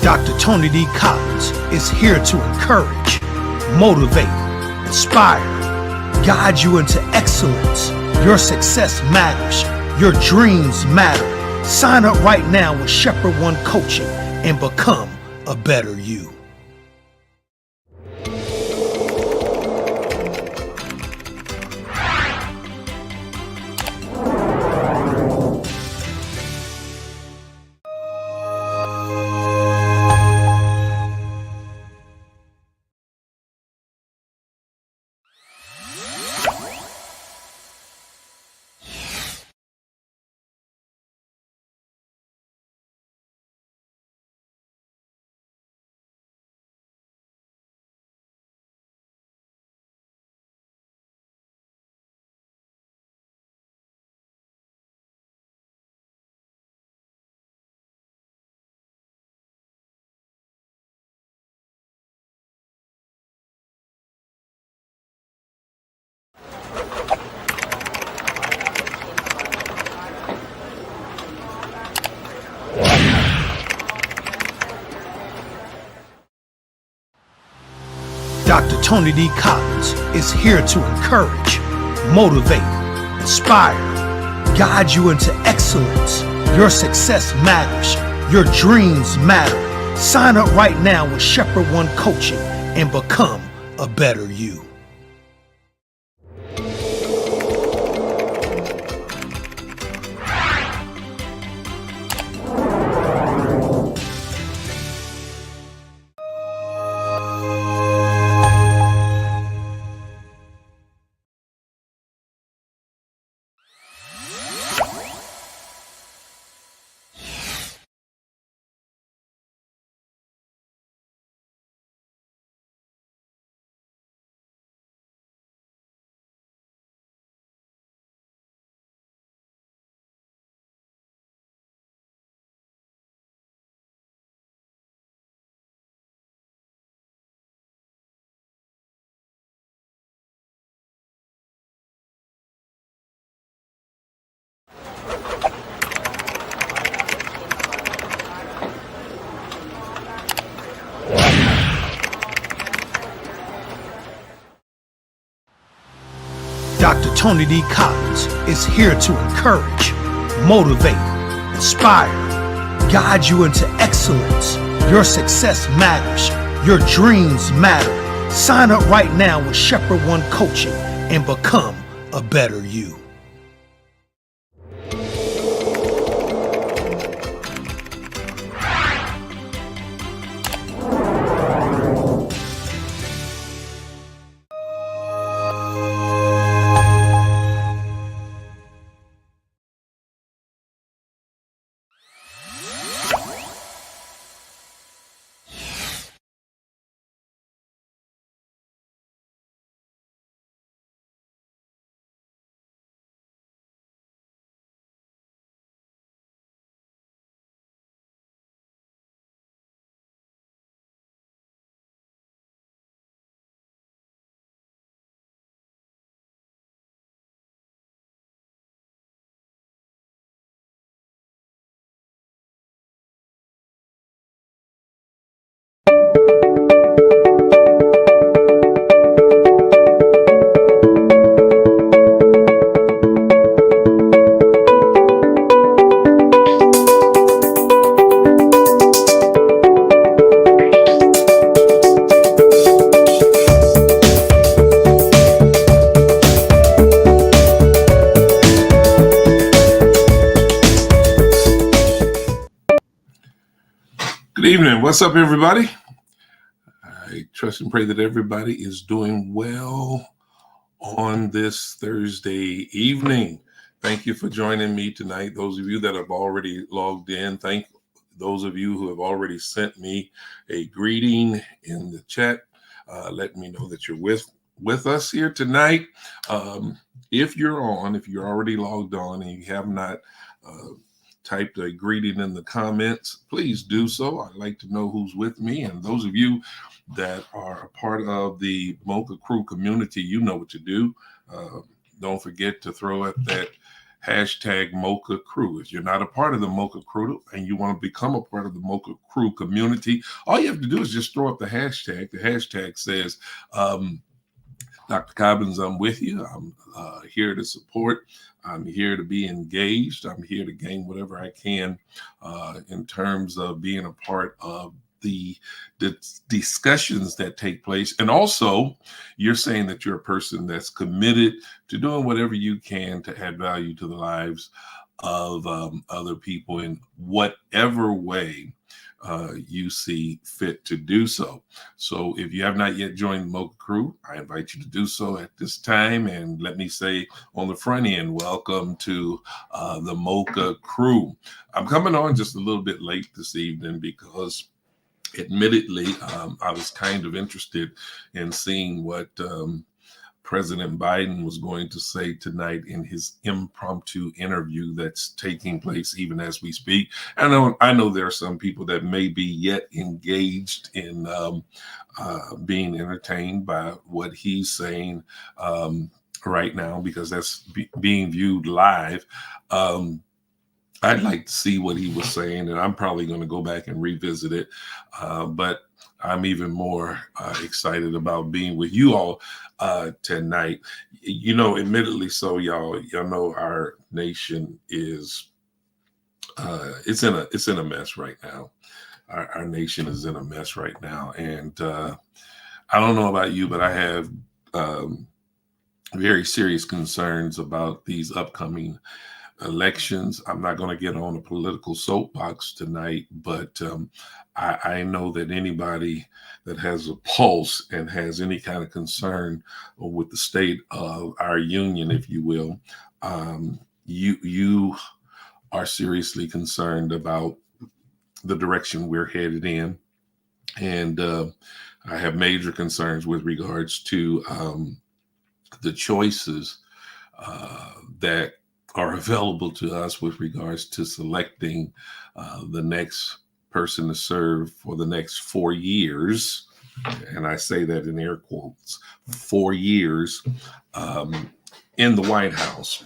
Dr. Tony D. Collins is here to encourage, motivate, inspire, guide you into excellence. Your success matters. Your dreams matter. Sign up right now with Shepherd One Coaching and become a better you. Dr. Tony D. Collins is here to encourage, motivate, inspire, guide you into excellence. Your success matters. Your dreams matter. Sign up right now with Shepherd One Coaching and become a better you. Dr. Tony D. Collins is here to encourage, motivate, inspire, guide you into excellence. Your success matters. Your dreams matter. Sign up right now with Shepherd One Coaching and become a better you. Good evening. What's up, everybody? I trust and pray that everybody is doing well on this Thursday evening. Thank you for joining me tonight. Those of you that have already logged in, thank those of you who have already sent me a greeting in the chat. Let me know that you're with us here tonight. If you're already logged on and you have not typed a greeting in the comments, please do so. I'd like to know who's with me. And those of you that are a part of the Mocha crew community, you know what to do. Don't forget to throw up that hashtag Mocha Crew. If you're not a part of the Mocha Crew and you want to become a part of the Mocha Crew community, all you have to do is just throw up the hashtag. The hashtag says, Dr. Cobbins, I'm with you. I'm here to support. I'm here to be engaged. I'm here to gain whatever I can in terms of being a part of the discussions that take place. And also, you're saying that you're a person that's committed to doing whatever you can to add value to the lives of other people in whatever way you see fit to do so. So if you have not yet joined the Mocha Crew, I invite you to do so at this time. And let me say on the front end, welcome to the Mocha Crew. I'm coming on just a little bit late this evening because admittedly, I was kind of interested in seeing what President Biden was going to say tonight in his impromptu interview that's taking place even as we speak. I know there are some people that may be yet engaged in being entertained by what he's saying right now, because that's being viewed live. I'd like to see what he was saying, and I'm probably going to go back and revisit it. But I'm even more excited about being with you all tonight. You know, admittedly, so y'all know our nation is it's in a mess right now. Our nation is in a mess right now, and I don't know about you, but I have very serious concerns about these upcoming elections. I'm not going to get on a political soapbox tonight, but I know that anybody that has a pulse and has any kind of concern with the state of our union, if you will, you are seriously concerned about the direction we're headed in. And I have major concerns with regards to the choices that are available to us with regards to selecting the next person to serve for the next 4 years. And I say that in air quotes, 4 years in the White House.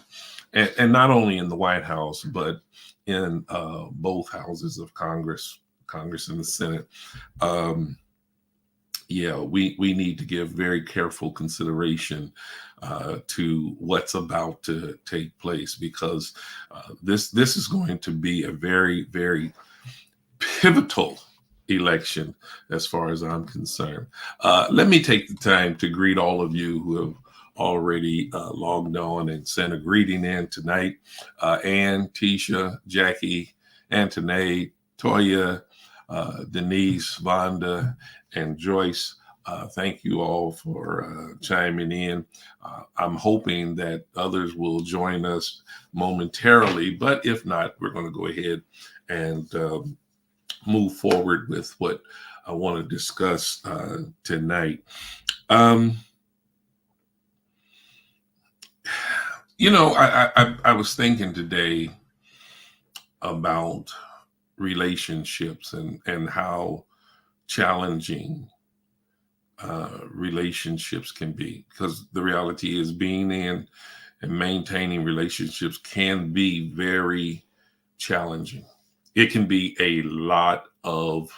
And not only in the White House, but in both houses of Congress and the Senate. We need to give very careful consideration to what's about to take place, because this is going to be a very, very pivotal election as far as I'm concerned. Let me take the time to greet all of you who have already logged on and sent a greeting in tonight. Ann, Tisha, Jackie, Antoinette, Toya, Denise, Vonda, and Joyce. Thank you all for chiming in. I'm hoping that others will join us momentarily, but if not, we're going to go ahead and move forward with what I want to discuss tonight. I was thinking today about relationships and how challenging relationships can be, because the reality is being in and maintaining relationships can be very challenging. It can be a lot of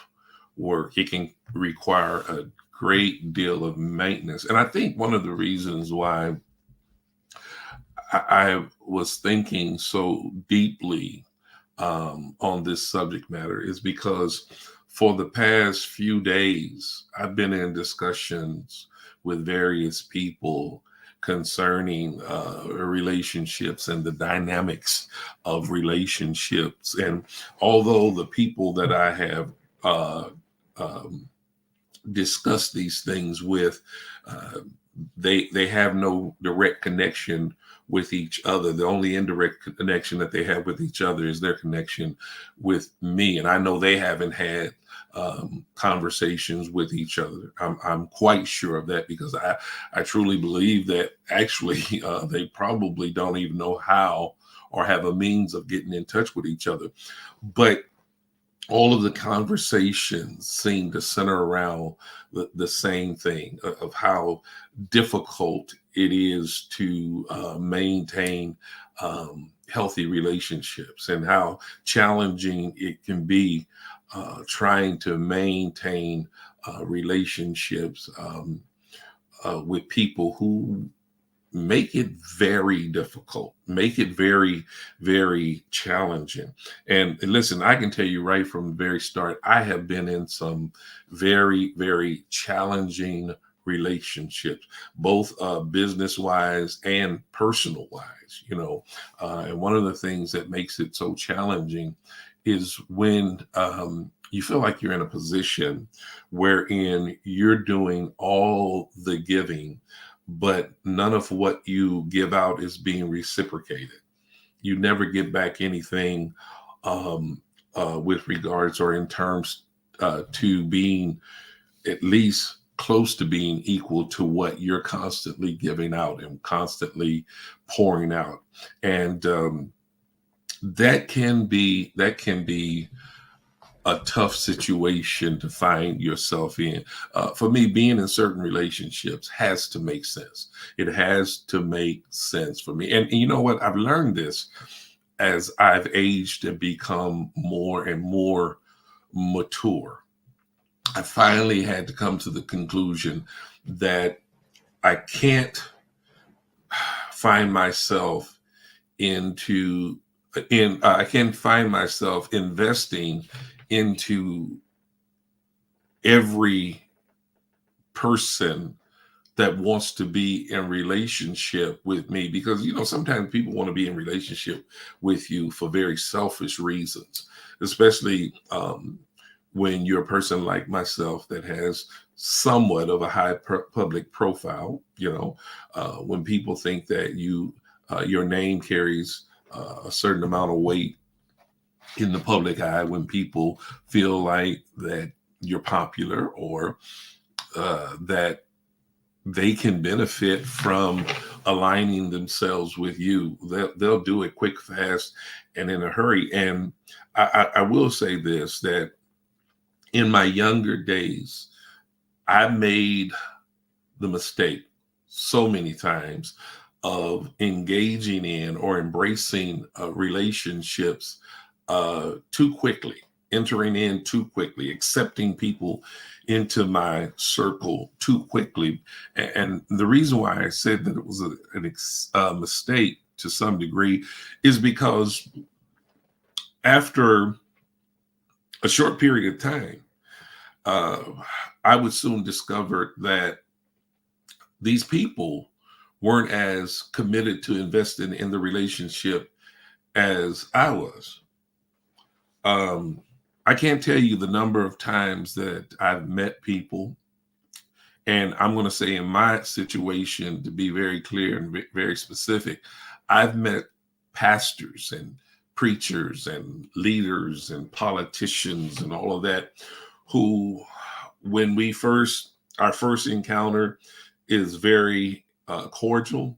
work. It can require a great deal of maintenance. And I think one of the reasons why I was thinking so deeply on this subject matter is because for the past few days, I've been in discussions with various people concerning relationships and the dynamics of relationships. And although the people that I have discussed these things with, they have no direct connection with each other. The only indirect connection that they have with each other is their connection with me. And I know they haven't had conversations with each other. I'm quite sure of that, because I truly believe that actually they probably don't even know how or have a means of getting in touch with each other. But all of the conversations seem to center around the same thing of how difficult it is to maintain healthy relationships and how challenging it can be trying to maintain relationships with people who make it very difficult, make it very, very challenging. And listen, I can tell you right from the very start, I have been in some very, very challenging relationships, both business wise and personal wise, and one of the things that makes it so challenging is when you feel like you're in a position wherein you're doing all the giving, but none of what you give out is being reciprocated. You never get back anything with regards or in terms to being at least close to being equal to what you're constantly giving out and constantly pouring out. And that can be a tough situation to find yourself in. For me, being in certain relationships has to make sense. It has to make sense for me. And you know what? I've learned this as I've aged and become more and more mature. I finally had to come to the conclusion that I can't find myself I can find myself investing into every person that wants to be in relationship with me, because sometimes people want to be in relationship with you for very selfish reasons, especially when you're a person like myself that has somewhat of a high public profile. When people think that your name carries a certain amount of weight in the public eye, when people feel like that you're popular or that they can benefit from aligning themselves with you, they'll do it quick, fast, and in a hurry. And I will say this, that in my younger days, I made the mistake so many times of engaging in or embracing relationships too quickly, entering in too quickly, accepting people into my circle too quickly. And the reason why I said that it was a mistake to some degree is because after a short period of time, I would soon discover that these people weren't as committed to investing in the relationship as I was. I can't tell you the number of times that I've met people, and I'm going to say in my situation, to be very clear and very specific, I've met pastors and preachers and leaders and politicians and all of that who, when our first encounter is very cordial.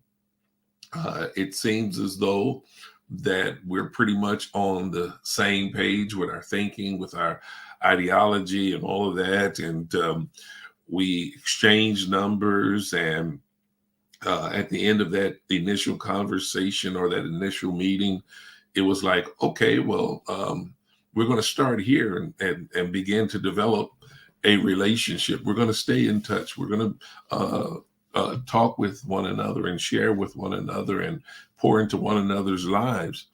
It seems as though that we're pretty much on the same page with our thinking, with our ideology and all of that. And we exchange numbers. And at the end of that initial conversation or that initial meeting, it was like, okay, well, we're going to start here and begin to develop a relationship. We're going to stay in touch. We're going to talk with one another and share with one another and pour into one another's lives,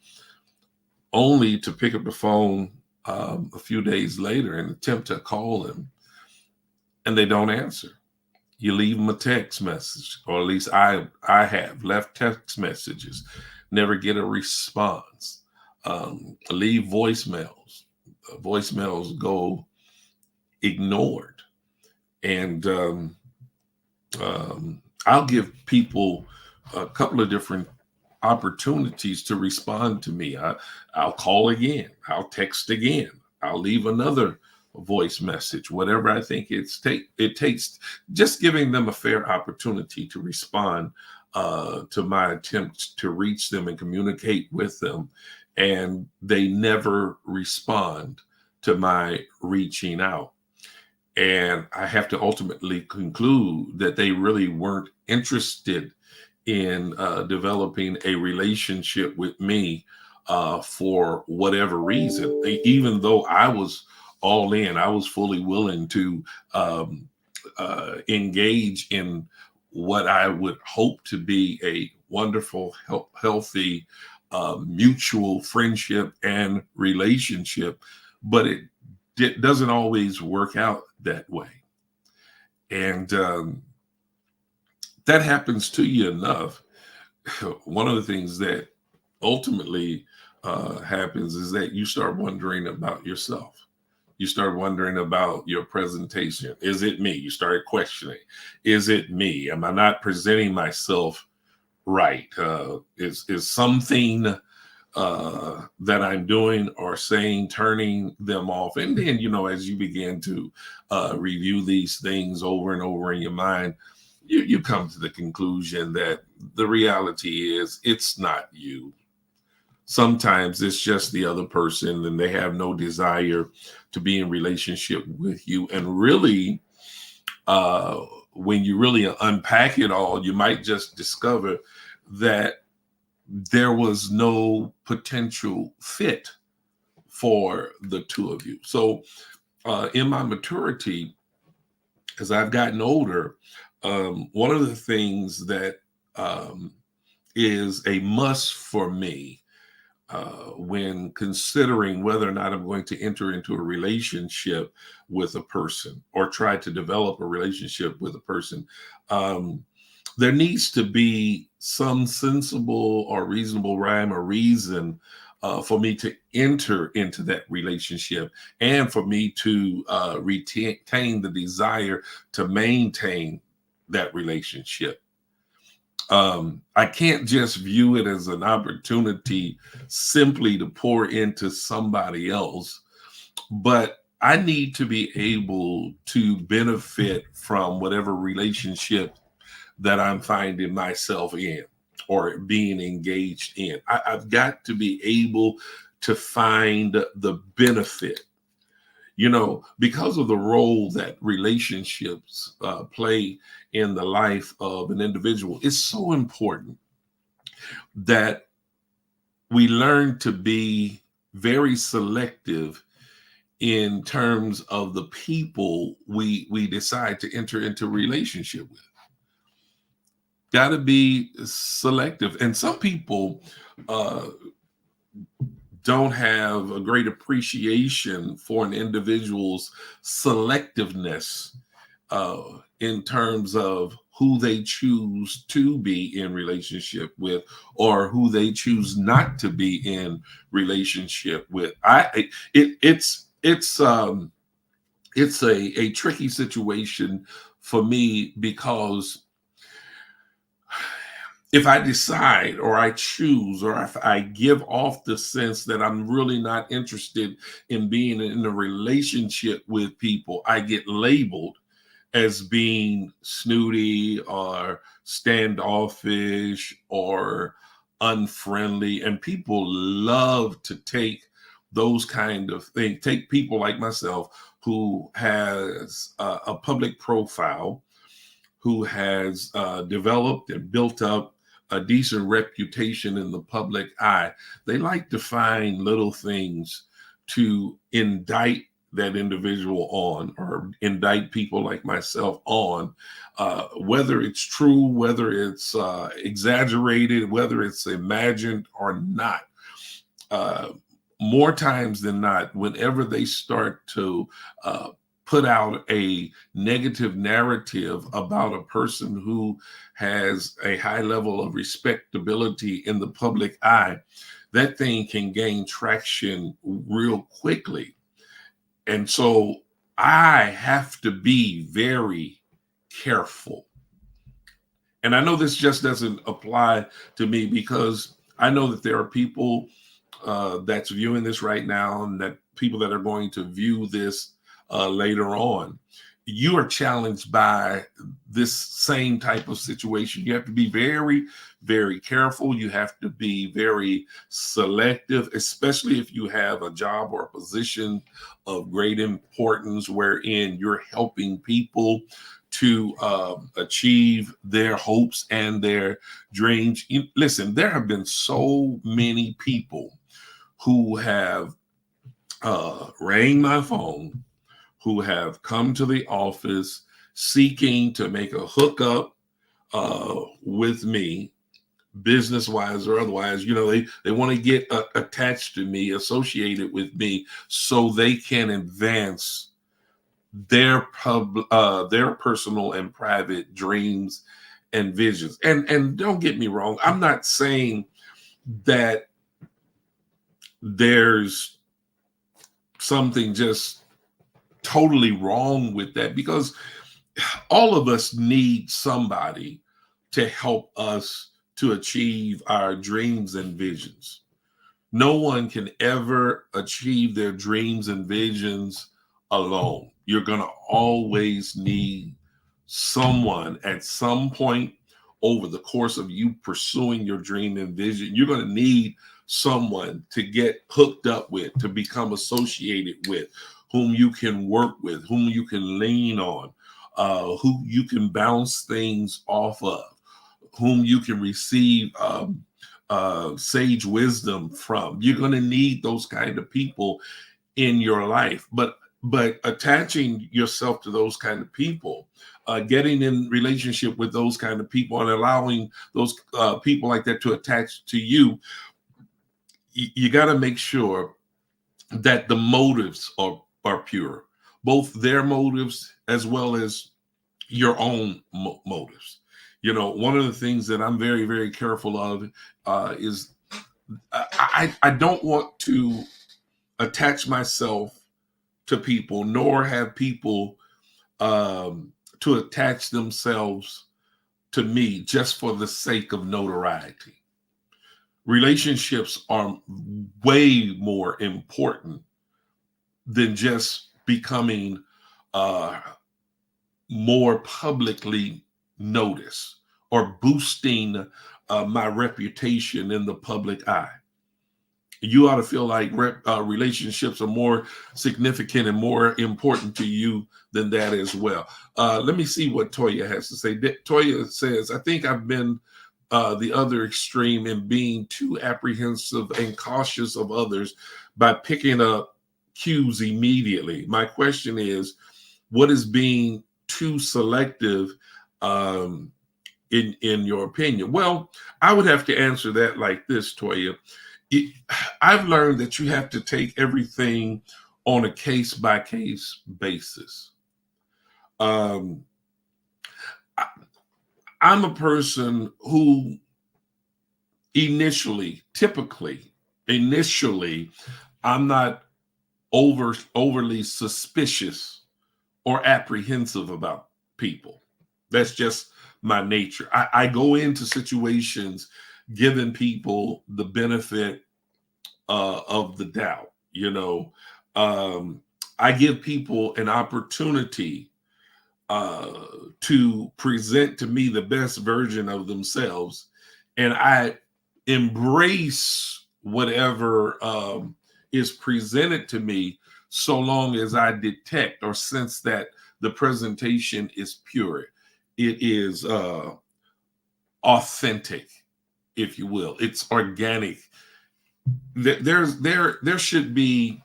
only to pick up the phone a few days later and attempt to call them, and they don't answer. You leave them a text message, or at least I have left text messages, never get a response. Leave voicemails. Voicemails go ignored. And I'll give people a couple of different opportunities to respond to me. I'll call again. I'll text again. I'll leave another voice message, whatever I think it takes, just giving them a fair opportunity to respond to my attempts to reach them and communicate with them. And they never respond to my reaching out. And I have to ultimately conclude that they really weren't interested in developing a relationship with me for whatever reason. Even though I was all in, I was fully willing to um, engage in what I would hope to be a wonderful, healthy, mutual friendship and relationship, but it doesn't always work out that way. And that happens to you enough. One of the things that ultimately happens is that you start wondering about yourself. You start wondering about your presentation. Is it me? You start questioning. Is it me? Am I not presenting myself right? Is something that I'm doing or saying turning them off? And then, as you begin to review these things over and over in your mind, you come to the conclusion that the reality is it's not you. Sometimes it's just the other person and they have no desire to be in relationship with you. And really, uh, when you really unpack it all, you might just discover that there was no potential fit for the two of you. So, in my maturity, as I've gotten older, one of the things that um, is a must for me when considering whether or not I'm going to enter into a relationship with a person or try to develop a relationship with a person, um, there needs to be some sensible or reasonable rhyme or reason for me to enter into that relationship and for me to retain the desire to maintain that relationship. I can't just view it as an opportunity simply to pour into somebody else, but I need to be able to benefit from whatever relationship that I'm finding myself in or being engaged in. I've got to be able to find the benefit, because of the role that relationships play in the life of an individual. It's so important that we learn to be very selective in terms of the people we decide to enter into relationship with. Got to be selective. And some people uh, don't have a great appreciation for an individual's selectiveness in terms of who they choose to be in relationship with or who they choose not to be in relationship with. It's a tricky situation for me because if I decide or I choose or if I give off the sense that I'm really not interested in being in a relationship with people, I get labeled as being snooty or standoffish or unfriendly. And people love to take those kind of things, take people like myself who has a public profile, who has developed and built up a decent reputation in the public eye. They like to find little things to indict that individual on or indict people like myself on, whether it's true, whether it's exaggerated, whether it's imagined or not. Uh, More times than not, whenever they start to put out a negative narrative about a person who has a high level of respectability in the public eye, that thing can gain traction real quickly. And so I have to be very careful. And I know this just doesn't apply to me because I know that there are people that's viewing this right now and that people that are going to view this later on. You are challenged by this same type of situation. You have to be very, very careful. You have to be very selective, especially if you have a job or a position of great importance wherein you're helping people to achieve their hopes and their dreams. Listen, there have been so many people who have rang my phone, who have come to the office seeking to make a hookup with me, business wise or otherwise. They want to get attached to me, associated with me, so they can advance their personal and private dreams and visions. And don't get me wrong, I'm not saying that there's something just totally wrong with that, because all of us need somebody to help us to achieve our dreams and visions. No one can ever achieve their dreams and visions alone. You're going to always need someone at some point over the course of you pursuing your dream and vision. You're going to need someone to get hooked up with, to become associated with, whom you can work with, whom you can lean on, who you can bounce things off of, whom you can receive sage wisdom from. You're going to need those kind of people in your life, but attaching yourself to those kind of people, getting in relationship with those kind of people, and allowing those people like that to attach to you, you got to make sure that the motives are pure, both their motives as well as your own motives. One of the things that I'm very, very careful of is I don't want to attach myself to people, nor have people to attach themselves to me just for the sake of notoriety. Relationships are way more important than just becoming more publicly noticed or boosting my reputation in the public eye. You ought to feel like relationships are more significant and more important to you than that as well. Let me see what Toya has to say. Toya says, I think I've been the other extreme in being too apprehensive and cautious of others by picking up cues immediately. My question is, what is being too selective in your opinion? Well, I would have to answer that like this, Toya. I've learned that you have to take everything on a case-by-case basis. I'm a person who typically, I'm not overly suspicious or apprehensive about people. That's just my nature. I go into situations giving people the benefit of the doubt. I give people an opportunity to present to me the best version of themselves, and I embrace whatever is presented to me, so long as I detect or sense that the presentation is pure, it is authentic, if you will. It's organic. There should be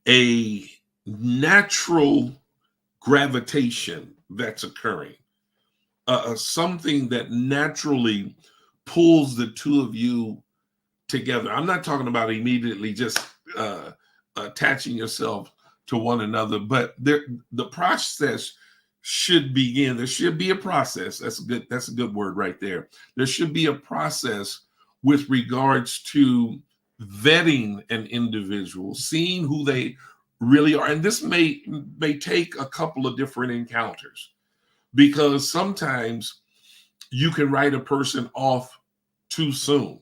a natural gravitation that's occurring, something that naturally pulls the two of you together. I'm not talking about immediately just attaching yourself to one another, but the process should begin. There should be a process. That's a good word right there. There should be a process with regards to vetting an individual, seeing who they really are. And this may take a couple of different encounters, because sometimes you can write a person off too soon.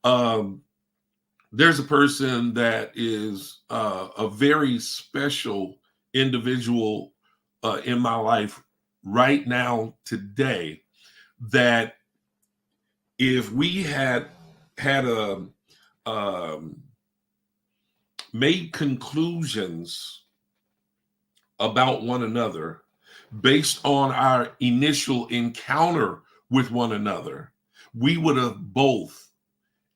There's a person that is a very special individual in my life right now, today, that if we had made conclusions about one another based on our initial encounter with one another, we would have both,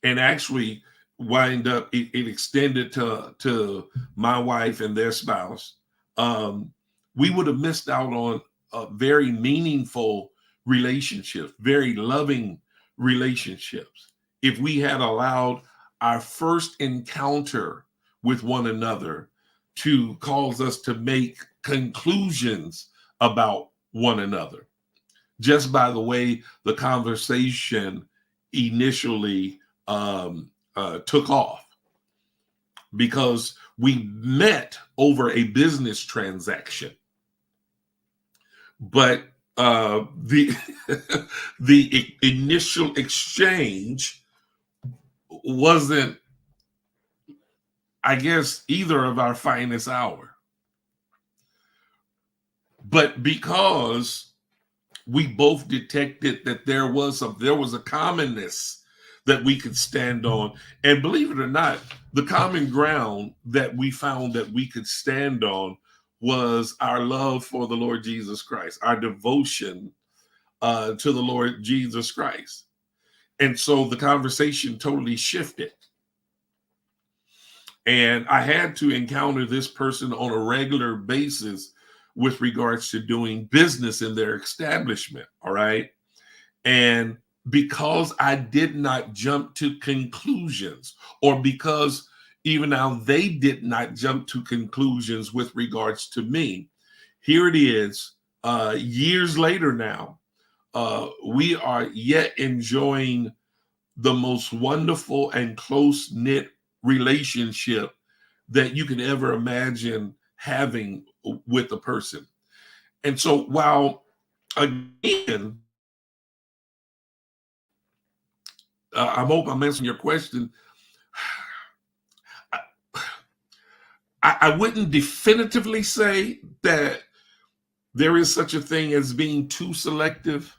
and actually wind up, it extended to my wife and their spouse. We would have missed out on a very meaningful relationships, very loving relationships, if we had allowed our first encounter with one another to cause us to make conclusions about one another just by the way the conversation initially took off, because we met over a business transaction, but the the initial exchange wasn't, I guess, either of our finest hour. But because we both detected that there was a commonness that we could stand on, and believe it or not, the common ground that we found that we could stand on was our love for the Lord Jesus Christ, our devotion to the Lord Jesus Christ. And so the conversation totally shifted. And I had to encounter this person on a regular basis with regards to doing business in their establishment. All right. And because I did not jump to conclusions, or because even now they did not jump to conclusions with regards to me, here it is, years later now, we are yet enjoying the most wonderful and close-knit relationship that you can ever imagine having with a person. And so while, again, I hope I'm answering your question, I wouldn't definitively say that there is such a thing as being too selective.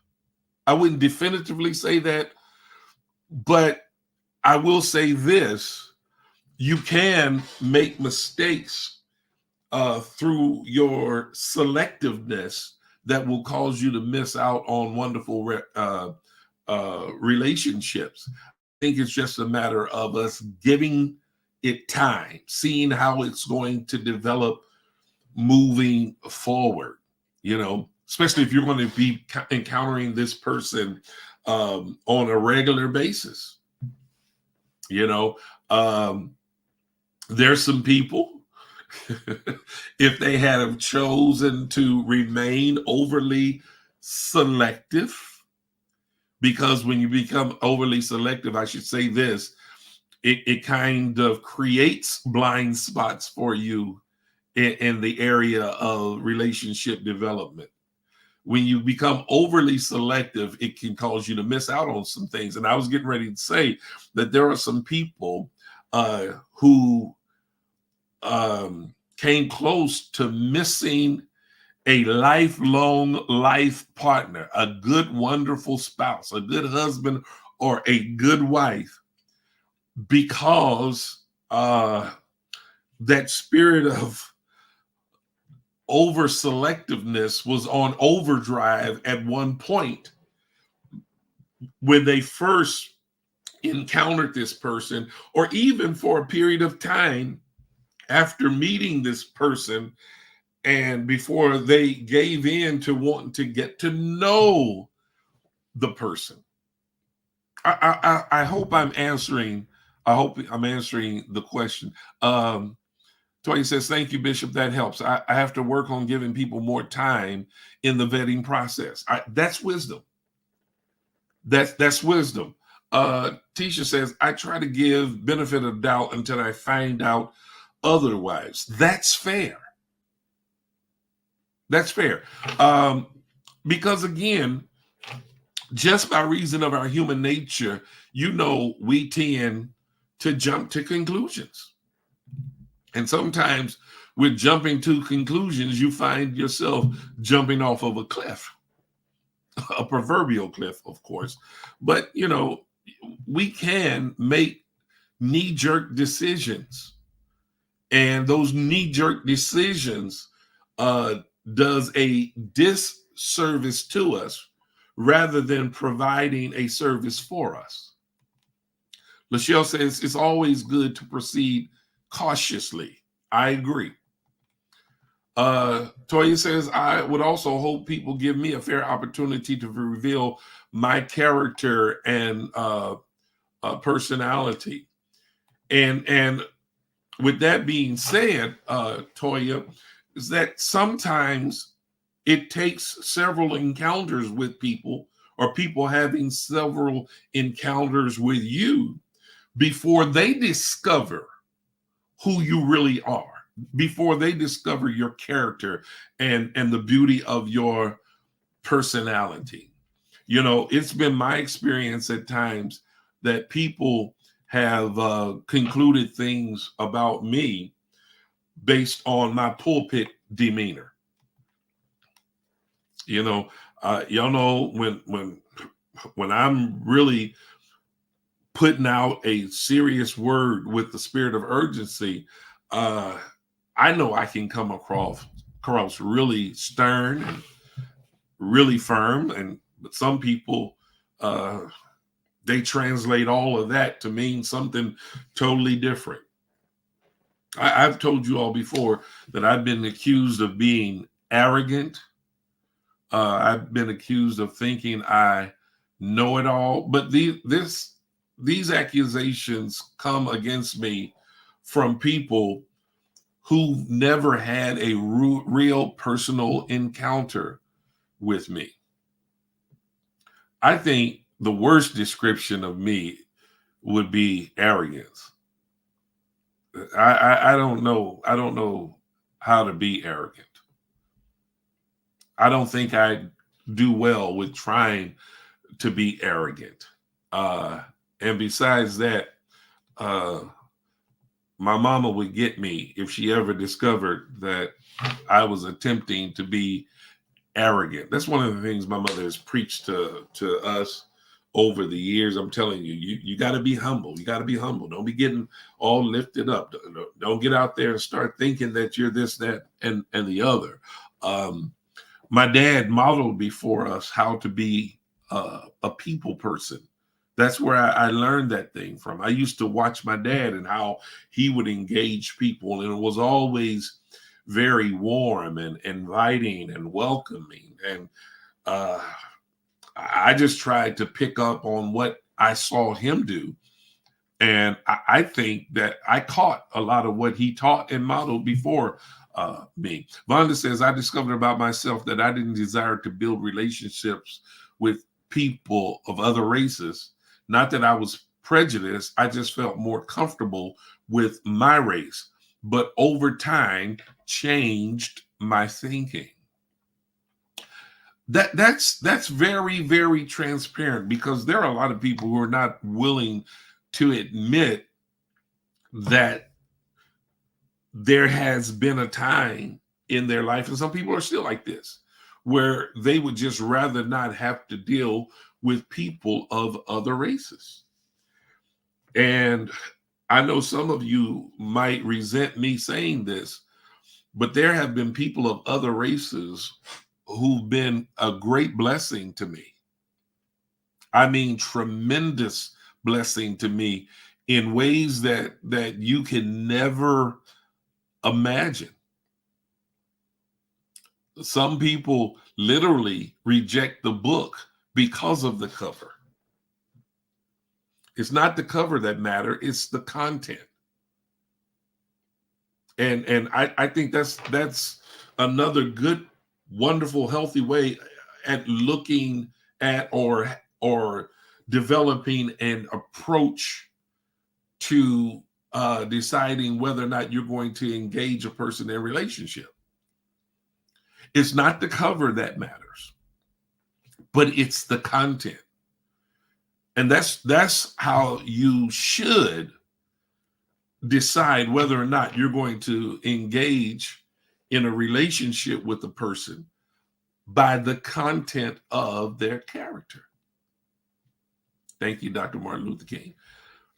I wouldn't definitively say that, but I will say this: you can make mistakes through your selectiveness that will cause you to miss out on wonderful relationships. I think it's just a matter of us giving it time, seeing how it's going to develop moving forward, especially if you're going to be encountering this person on a regular basis. There's some people, if they had have chosen to remain overly selective, because when you become overly selective, I should say this, it kind of creates blind spots for you in the area of relationship development. When you become overly selective, it can cause you to miss out on some things. And I was getting ready to say that there are some people who came close to missing a lifelong life partner, a good, wonderful spouse, a good husband, or a good wife, because that spirit of over selectiveness was on overdrive at one point when they first encountered this person, or even for a period of time after meeting this person and before they gave in to wanting to get to know the person. I hope I'm answering. I hope I'm answering the question. Toya says, "Thank you, Bishop. That helps. I have to work on giving people more time in the vetting process." That's wisdom. That's wisdom. Tisha says, "I try to give benefit of doubt until I find out otherwise." That's fair. That's fair. Because again, just by reason of our human nature, we tend to jump to conclusions. And sometimes with jumping to conclusions, you find yourself jumping off of a cliff, a proverbial cliff, of course. But, we can make knee-jerk decisions. And those knee-jerk decisions does a disservice to us rather than providing a service for us. Lachelle says it's always good to proceed cautiously. I agree. Toya says, I would also hope people give me a fair opportunity to reveal my character and personality. And with that being said, Toya, is that sometimes it takes several encounters with people or people having several encounters with you before they discover who you really are, before they discover your character and the beauty of your personality. You know, it's been my experience at times that people have concluded things about me based on my pulpit demeanor. You know, y'all know when I'm really putting out a serious word with the spirit of urgency, I know I can come across really stern and really firm, and some people they translate all of that to mean something totally different. I've told you all before that I've been accused of being arrogant. I've been accused of thinking I know it all, but these accusations come against me from people who never had a real personal encounter with me. I think the worst description of me would be arrogance. I don't know. I don't know how to be arrogant. I don't think I do well with trying to be arrogant. And besides that, my mama would get me if she ever discovered that I was attempting to be arrogant. That's one of the things my mother has preached to us over the years. I'm telling you, you got to be humble. You got to be humble. Don't be getting all lifted up. Don't get out there and start thinking that you're this, that, and the other. My dad modeled before us how to be a people person. That's where I learned that thing from. I used to watch my dad and how he would engage people, and it was always very warm and inviting and welcoming. And I just tried to pick up on what I saw him do. And I think that I caught a lot of what he taught and modeled before me. Vonda says, I discovered about myself that I didn't desire to build relationships with people of other races. Not that I was prejudiced. I just felt more comfortable with my race. But over time, changed my thinking. That's very, very transparent, because there are a lot of people who are not willing to admit that there has been a time in their life, and some people are still like this, where they would just rather not have to deal with people of other races. And I know some of you might resent me saying this, but there have been people of other races who've been a great blessing to me. I mean, tremendous blessing to me in ways that you can never imagine. Some people literally reject the book because of the cover. It's not the cover that matters, it's the content. And I think that's another good, wonderful, healthy way at looking at or developing an approach to deciding whether or not you're going to engage a person in a relationship. It's not the cover that matters, but it's the content. And that's how you should decide whether or not you're going to engage in a relationship with a person, by the content of their character. Thank you, Dr. Martin Luther King.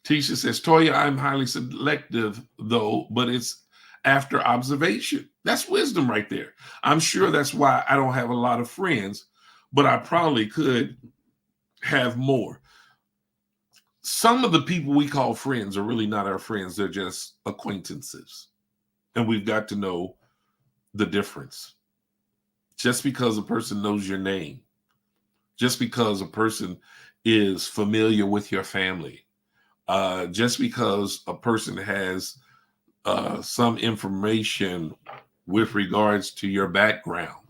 Tisha says, Toya, I'm highly selective though, but it's after observation. That's wisdom right there. I'm sure that's why I don't have a lot of friends, but I probably could have more. Some of the people we call friends are really not our friends. They're just acquaintances. And we've got to know the difference. Just because a person knows your name, just because a person is familiar with your family, just because a person has some information with regards to your background,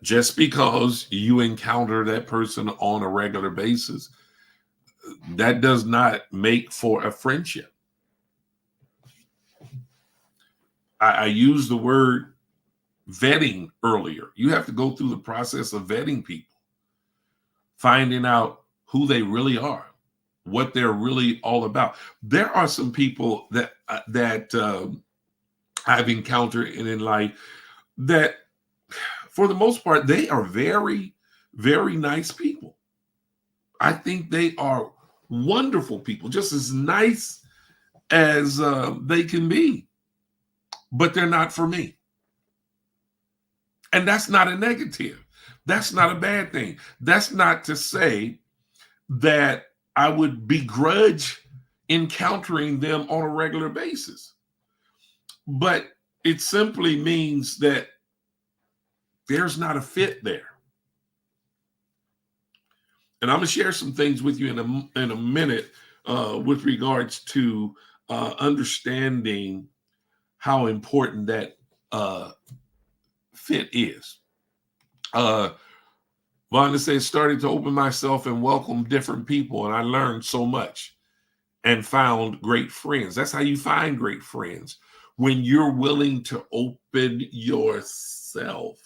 just because you encounter that person on a regular basis, that does not make for a friendship. I used the word vetting earlier. You have to go through the process of vetting people, finding out who they really are, what they're really all about. There are some people that I've encountered in life that, for the most part, they are very, very nice people. I think they are wonderful people, just as nice as they can be, but they're not for me. And that's not a negative. That's not a bad thing. That's not to say that I would begrudge encountering them on a regular basis. But it simply means that there's not a fit there. And I'm going to share some things with you in a minute with regards to understanding how important that fit is. Vonda says, started to open myself and welcome different people, and I learned so much and found great friends. That's how you find great friends, when you're willing to open yourself.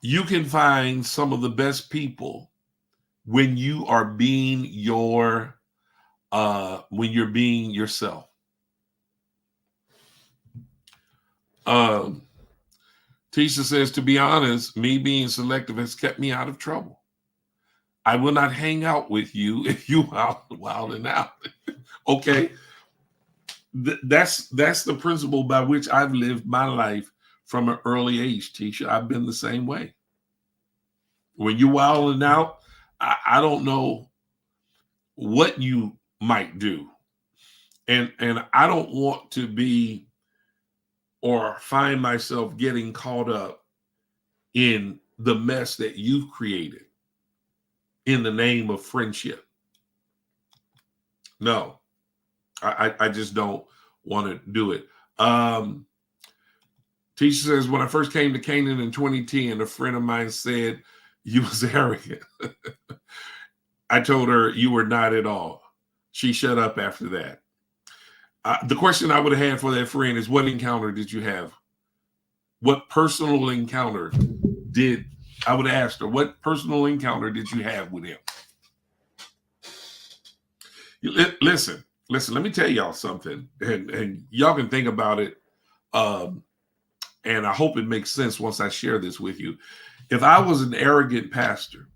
You can find some of the best people when you are being when you're being yourself. Tisha says, to be honest, me being selective has kept me out of trouble. I will not hang out with you if you wilding out. Okay. That's the principle by which I've lived my life from an early age, Tisha. I've been the same way. When you're wilding out, I don't know what you might do. And I don't want to be or find myself getting caught up in the mess that you've created in the name of friendship. No, I just don't want to do it. Tisha says, when I first came to Canaan in 2010, a friend of mine said you was arrogant. I told her you were not at all. She shut up after that. The question I would have had for that friend is, what encounter did you have? What personal encounter I would have asked her, what personal encounter did you have with him? Listen, let me tell y'all something, and y'all can think about it. And I hope it makes sense once I share this with you. If I was an arrogant pastor,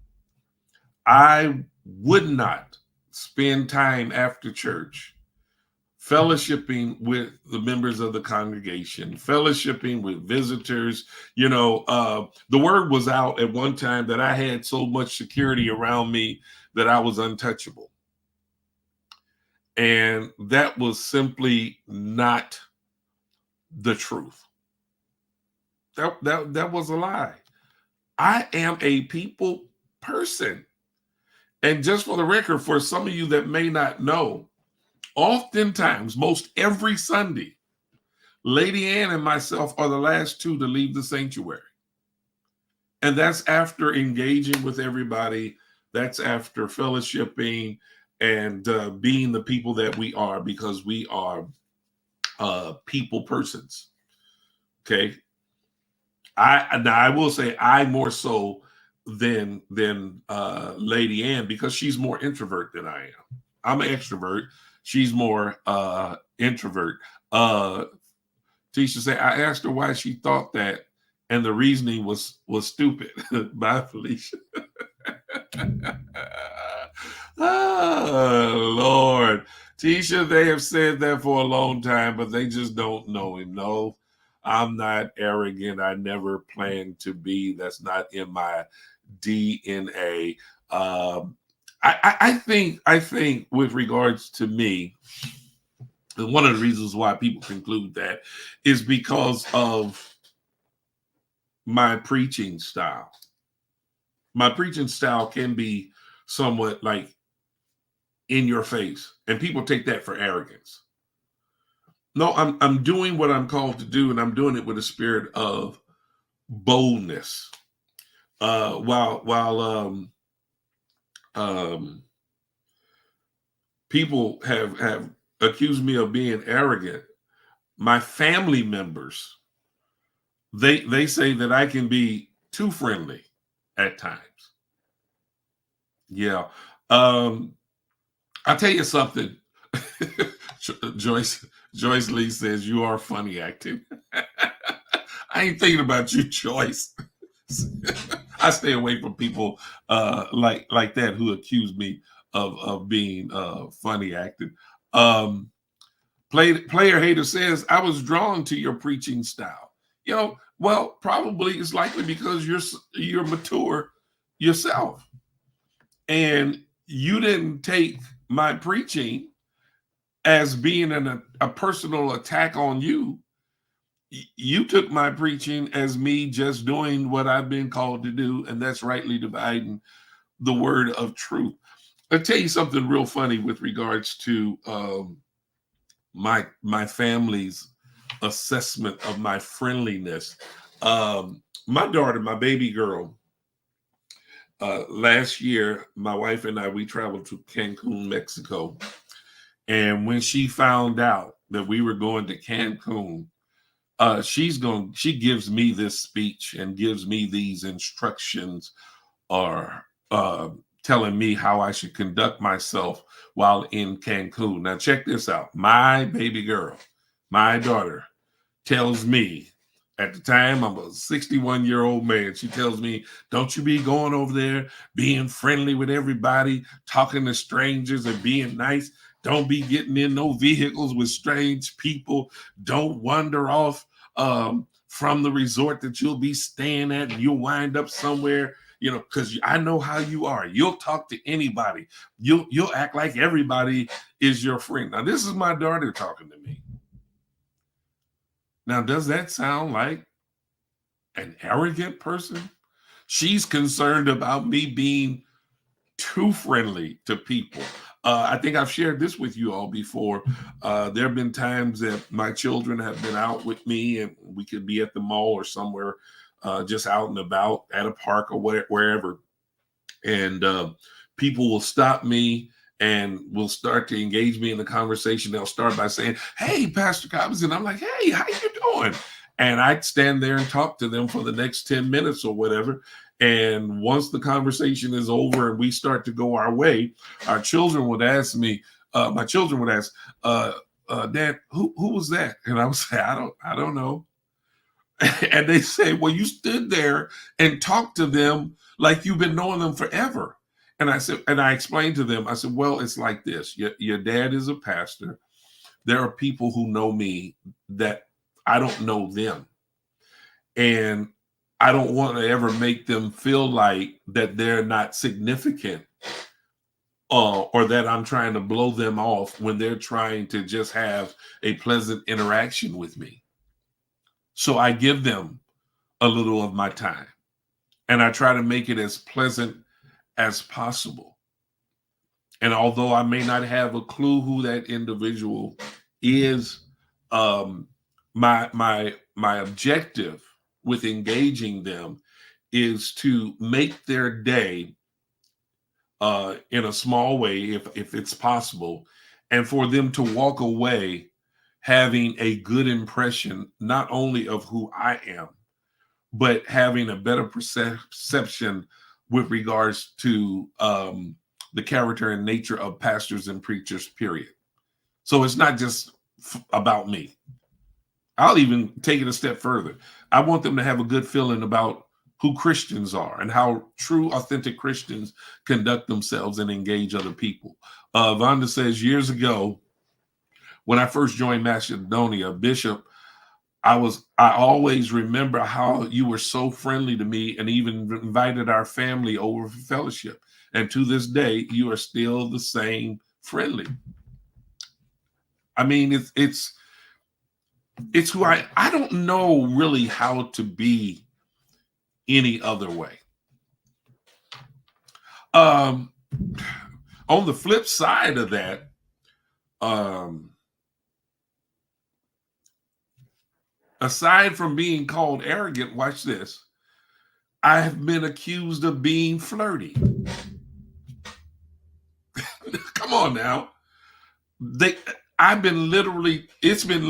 I would not spend time after church fellowshipping with the members of the congregation, fellowshipping with visitors. You know, the word was out at one time that I had so much security around me that I was untouchable. And that was simply not the truth. That was a lie. I am a people person. And just for the record, for some of you that may not know, oftentimes, most every Sunday, Lady Ann and myself are the last two to leave the sanctuary. And that's after engaging with everybody. That's after fellowshipping and being the people that we are, because we are people persons. Okay. I will say I more so than Lady Ann, because she's more introvert than I am. I'm an extrovert. She's more introvert. Tisha said, I asked her why she thought that, and the reasoning was stupid. Bye, Felicia. Oh, Lord. Tisha, they have said that for a long time, but they just don't know him. No, I'm not arrogant. I never planned to be. That's not in my DNA. I think with regards to me, and one of the reasons why people conclude that is because of my preaching style. My preaching style can be somewhat like in your face, and people take that for arrogance. No, I'm doing what I'm called to do, and I'm doing it with a spirit of boldness. While um, people have accused me of being arrogant, my family members they say that I can be too friendly at times. Yeah. Um, I'll tell you something. Joyce Joyce Lee says you are funny acting. I ain't thinking about you, Joyce. I stay away from people like that who accuse me of being funny acting. Um, Player Hater says I was drawn to your preaching style. Well, probably it's likely because you're mature yourself, and you didn't take my preaching as being a personal attack on you. You took my preaching as me just doing what I've been called to do, and that's rightly dividing the word of truth. I'll tell you something real funny with regards to my family's assessment of my friendliness. My daughter, my baby girl, last year, my wife and I, we traveled to Cancun, Mexico. And when she found out that we were going to Cancun, she gives me this speech and gives me these instructions, or telling me how I should conduct myself while in Cancun. Now check this out. My baby girl, my daughter, tells me, at the time I'm a 61-year-old man, she tells me, don't you be going over there being friendly with everybody, talking to strangers and being nice. Don't be getting in no vehicles with strange people. Don't wander off from the resort that you'll be staying at, and you'll wind up somewhere, because I know how you are. You'll talk to anybody. You'll act like everybody is your friend. Now, this is my daughter talking to me. Now, does that sound like an arrogant person? She's concerned about me being too friendly to people. I think I've shared this with you all before. There have been times that my children have been out with me, and we could be at the mall or somewhere, just out and about at a park or wherever. And people will stop me and will start to engage me in the conversation. They'll start by saying, "Hey, Pastor Cobbs," and I'm like, "Hey, how you doing?" And I'd stand there and talk to them for the next 10 minutes or whatever. And once the conversation is over and we start to go our way, our children would ask me, my children would ask, "Dad, who was that?" And I would say, I don't know." And they say, "Well, you stood there and talked to them like you've been knowing them forever." And I said, and I explained to them, I said, "Well, it's like this. Your dad is a pastor. There are people who know me that I don't know them. And I don't want to ever make them feel like that they're not significant, or that I'm trying to blow them off when they're trying to just have a pleasant interaction with me. So I give them a little of my time, and I try to make it as pleasant as possible. And although I may not have a clue who that individual is, um, my objective with engaging them is to make their day, in a small way, if it's possible, and for them to walk away having a good impression, not only of who I am, but having a better perception with regards to the character and nature of pastors and preachers, period. So it's not just about me. I'll even take it a step further. I want them to have a good feeling about who Christians are and how true, authentic Christians conduct themselves and engage other people. Vonda says, years ago, when I first joined Macedonia, Bishop, I always remember how you were so friendly to me and even invited our family over for fellowship. And to this day, you are still the same friendly. I mean, it's who I don't know really how to be any other way. On the flip side of that, aside from being called arrogant, watch this, I have been accused of being flirty. Come on now. It's been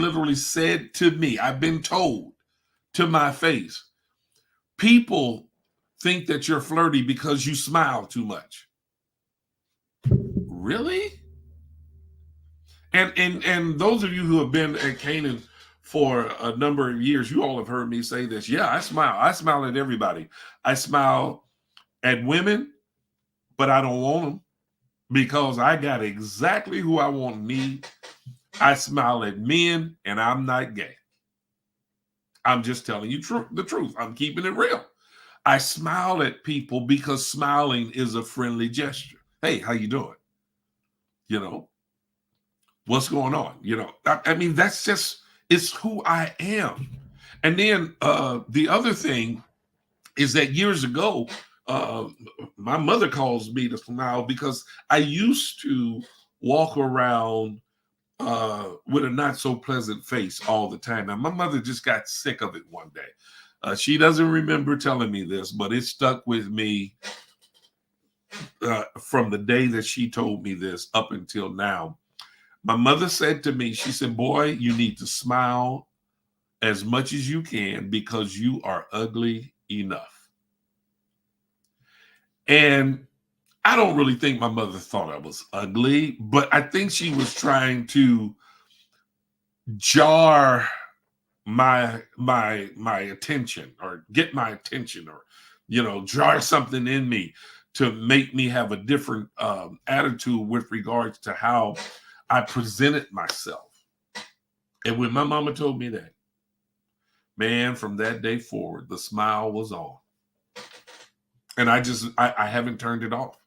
literally said to me, I've been told to my face, people think that you're flirty because you smile too much. Really? And those of you who have been at Canaan for a number of years, you all have heard me say this. Yeah, I smile. I smile at everybody. I smile at women, but I don't want them because I got exactly who I want me. I smile at men, and I'm not gay. I'm just telling you the truth. I'm keeping it real. I smile at people because smiling is a friendly gesture. Hey, how you doing? You know, what's going on? You know, I mean, it's who I am. And then the other thing is that years ago, my mother calls me to smile because I used to walk around with a not so pleasant face all the time. Now, my mother just got sick of it one day. She doesn't remember telling me this, but it stuck with me from the day that she told me this up until now. My mother said to me, she said, boy, you need to smile as much as you can because you are ugly enough. And I don't really think my mother thought I was ugly, but I think she was trying to jar my attention or get my attention or, you know, jar something in me to make me have a different attitude with regards to how I presented myself. And when my mama told me that, man, from that day forward, the smile was on. And I haven't turned it off.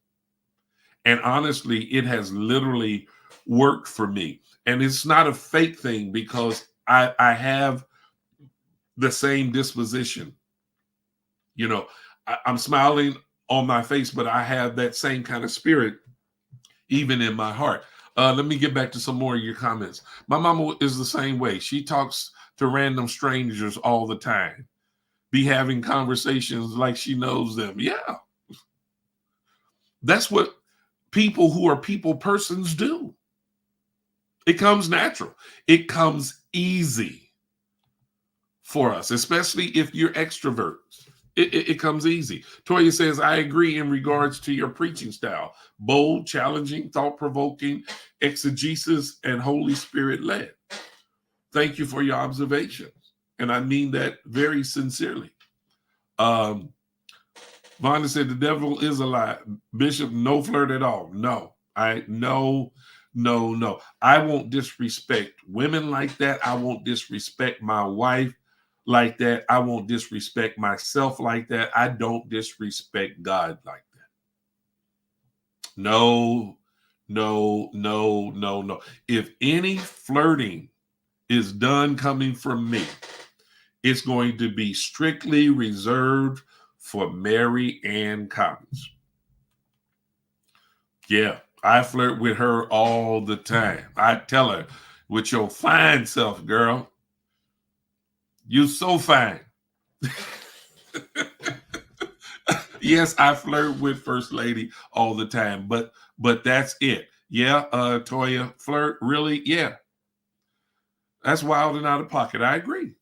And honestly, it has literally worked for me. And it's not a fake thing because I have the same disposition. You know, I'm smiling on my face, but I have that same kind of spirit even in my heart. Let me get back to some more of your comments. My mama is the same way. She talks to random strangers all the time, be having conversations like she knows them. Yeah. That's what people who are people persons do. It comes natural. It comes easy for us, especially if you're extroverts. It comes easy. Toya says, I agree in regards to your preaching style. Bold, challenging, thought-provoking, exegesis, and Holy Spirit-led. Thank you for your observations. And I mean that very sincerely. Vonda said, the devil is a lie. Bishop, no flirt at all. No. No. I won't disrespect women like that. I won't disrespect my wife like that. I won't disrespect myself like that. I don't disrespect God like that. No. If any flirting is done coming from me, it's going to be strictly reserved for Mary Ann Collins. Yeah, I flirt with her all the time. I tell her, with your fine self, girl, you so fine. Yes, I flirt with First Lady all the time, but that's it. Yeah, Toya, flirt, really? Yeah. That's wild and out of pocket. I agree.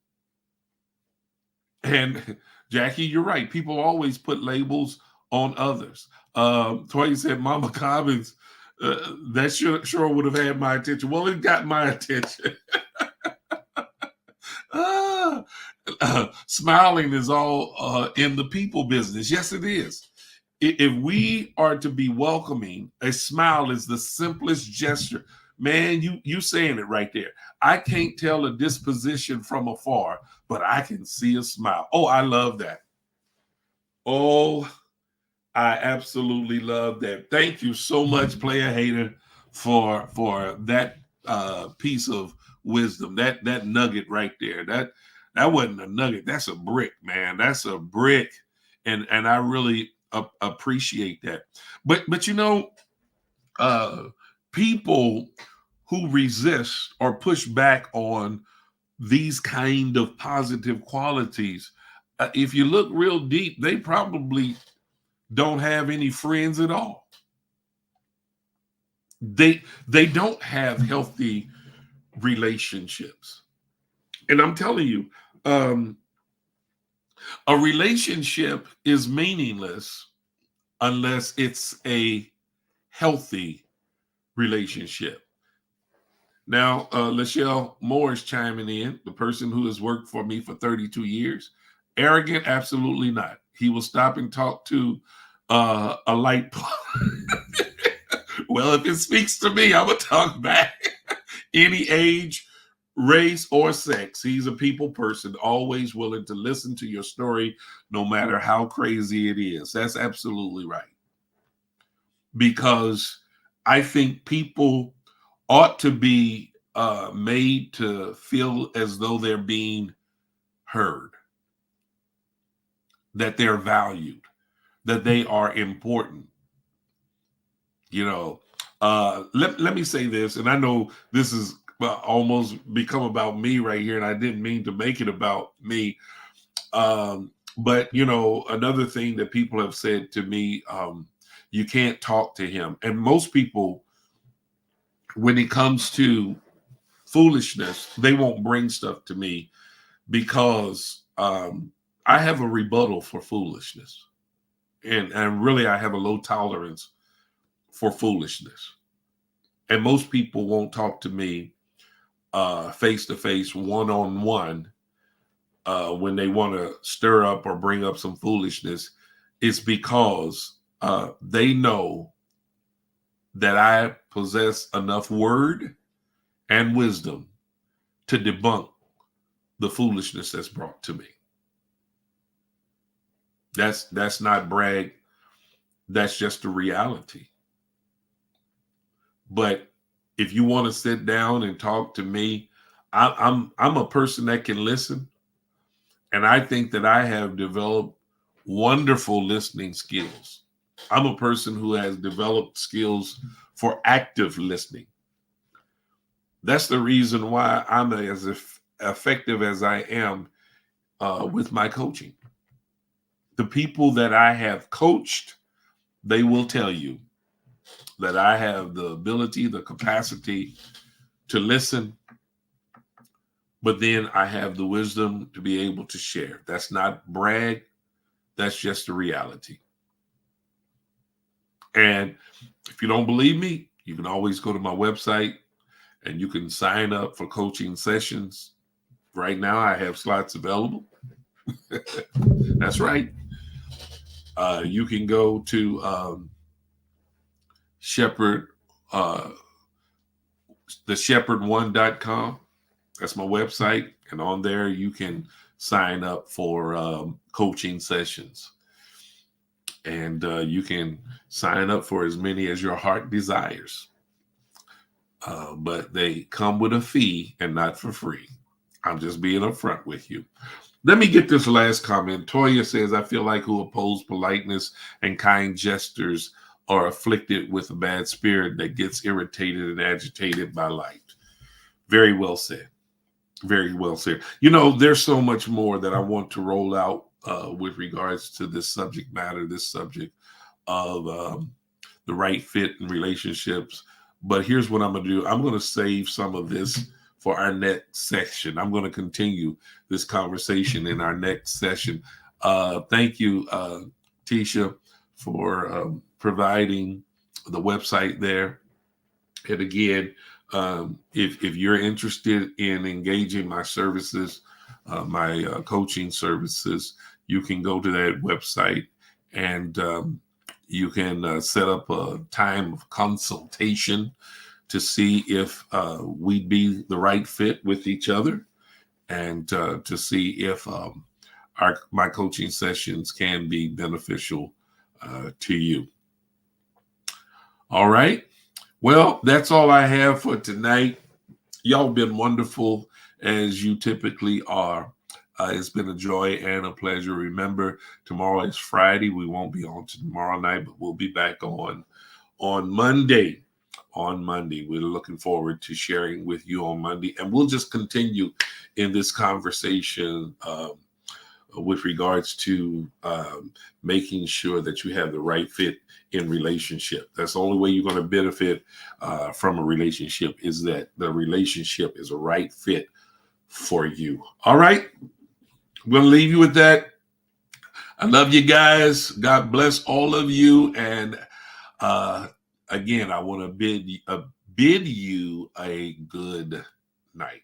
And Jackie, you're right. People always put labels on others. Toya said, Mama Cobbins, that sure would have had my attention. Well, it got my attention. Smiling is all in the people business. Yes, it is. If we are to be welcoming, a smile is the simplest gesture. Man, you saying it right there. I can't tell a disposition from afar, but I can see a smile. Oh, I love that. Oh, I absolutely love that. Thank you so much, Player Hater, for that piece of wisdom. That nugget right there. That wasn't a nugget. That's a brick, man. That's a brick, and I really appreciate that. But uh, people who resist or push back on these kind of positive qualities, if you look real deep, they probably don't have any friends at all. They don't have healthy relationships. And I'm telling you, a relationship is meaningless unless it's a healthy relationship. Now, Lachelle Moore is chiming in, the person who has worked for me for 32 years. Arrogant? Absolutely not. He will stop and talk to a light bulb. Well, if it speaks to me, I'm going to talk back. Any age, race, or sex. He's a people person, always willing to listen to your story, no matter how crazy it is. That's absolutely right. Because I think people ought to be made to feel as though they're being heard, that they're valued, that they are important. Let me say this, and I know this is almost become about me right here, and I didn't mean to make it about me. But another thing that people have said to me, you can't talk to him. And most people, when it comes to foolishness, they won't bring stuff to me because I have a rebuttal for foolishness. And really, I have a low tolerance for foolishness. And most people won't talk to me face to face, one on one, when they want to stir up or bring up some foolishness. It's because they know that I possess enough word and wisdom to debunk the foolishness that's brought to me. That's not brag. That's just the reality. But if you want to sit down and talk to me, I'm a person that can listen, and I think that I have developed wonderful listening skills. I'm a person who has developed skills for active listening. That's the reason why I'm as effective as I am with my coaching. The people that I have coached, they will tell you that I have the ability, the capacity to listen, but then I have the wisdom to be able to share. That's not brag. That's just the reality. And if you don't believe me, you can always go to my website and you can sign up for coaching sessions. Right now, I have slots available. That's right. You can go to Shepherd, theshepherd1.com. That's my website. And on there, you can sign up for coaching sessions. And you can sign up for as many as your heart desires. But they come with a fee and not for free. I'm just being upfront with you. Let me get this last comment. Toya says, I feel like who oppose politeness and kind gestures are afflicted with a bad spirit that gets irritated and agitated by light. Very well said. Very well said. There's so much more that I want to roll out with regards to this subject matter, this subject of the right fit in relationships. But here's what I'm going to do. I'm going to save some of this for our next session. I'm going to continue this conversation in our next session. Thank you, Tisha, for providing the website there. And again, if you're interested in engaging my services, my coaching services, you can go to that website and you can set up a time of consultation to see if we'd be the right fit with each other, and to see if my coaching sessions can be beneficial to you. All right. Well, that's all I have for tonight. Y'all been wonderful, as you typically are. It's been a joy and a pleasure. Remember, tomorrow is Friday. We won't be on tomorrow night, but we'll be back on Monday. On Monday, we're looking forward to sharing with you on Monday, and we'll just continue in this conversation with regards to making sure that you have the right fit in relationship. That's the only way you're going to benefit from a relationship, is that the relationship is a right fit for you. All right. I'm going to leave you with that. I love you guys. God bless all of you. And again, I want to bid you a good night.